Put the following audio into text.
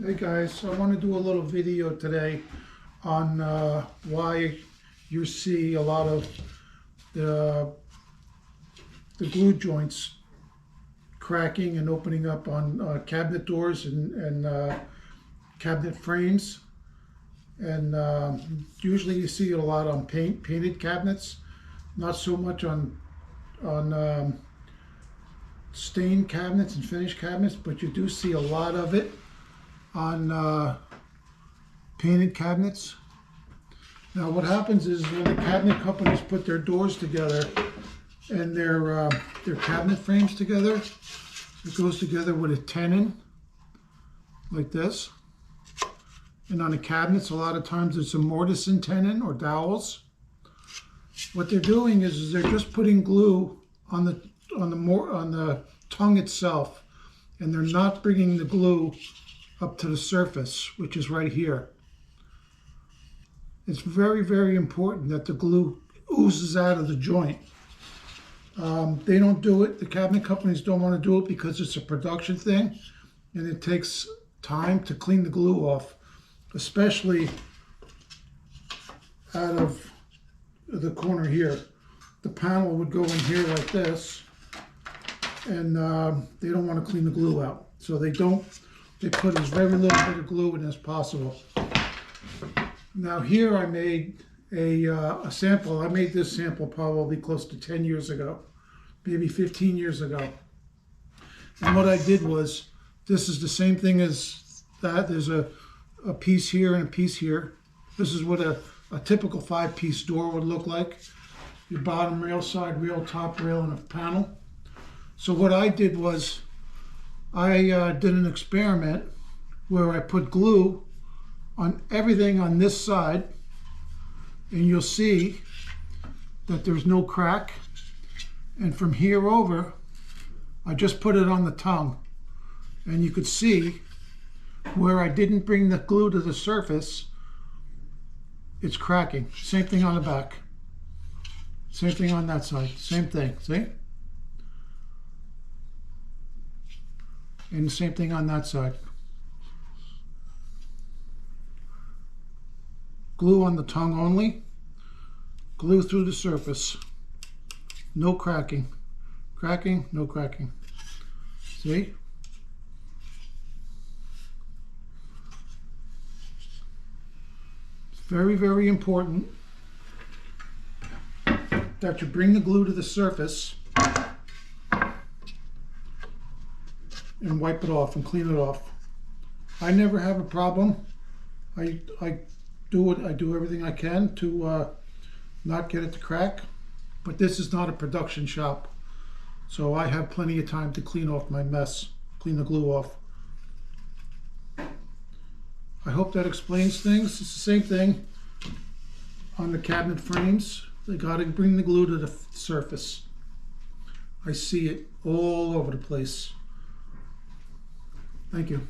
Hey guys, I want to do a little video today on why you see a lot of the glue joints cracking and opening up on cabinet doors and cabinet frames. And usually you see it a lot on painted cabinets, not so much on stained cabinets and finished cabinets, but you do see a lot of it on painted cabinets. Now what happens is when the cabinet companies put their doors together and their cabinet frames together, it goes together with a tenon like this. And on the cabinets, a lot of times it's a mortise tenon or dowels. What they're doing is they're just putting glue on the tongue itself, and they're not bringing the glue up to the surface, which is right here. It's very, very important that the glue oozes out of the joint. They don't do it. The cabinet companies don't want to do it because it's a production thing, and it takes time to clean the glue off, especially out of the corner here. The panel would go in here like this, and they don't want to clean the glue out. So they put as very little bit of glue in as possible. Now here I made a sample. I made this sample probably close to 10 years ago, maybe 15 years ago. And what I did was, this is the same thing as that. There's a piece here and a piece here. This is what a typical 5-piece door would look like. Your bottom rail, side rail, top rail, and a panel. So what I did was, I did an experiment where I put glue on everything on this side, and you'll see that there's no crack. And from here over, I just put it on the tongue, and you could see where I didn't bring the glue to the surface, it's cracking. Same thing on the back. Same thing on that side. Same thing, see? And the same thing on that side. Glue on the tongue only. Glue through the surface. No cracking. Cracking, no cracking. See? It's very, very important that you bring the glue to the surface and wipe it off and clean it off. I never have a problem. I do everything I can to not get it to crack, but this is not a production shop, so I have plenty of time to clean off my mess, clean the glue off. I hope that explains things. It's the same thing on the cabinet frames. They got to bring the glue to the surface. I see it all over the place. Thank you.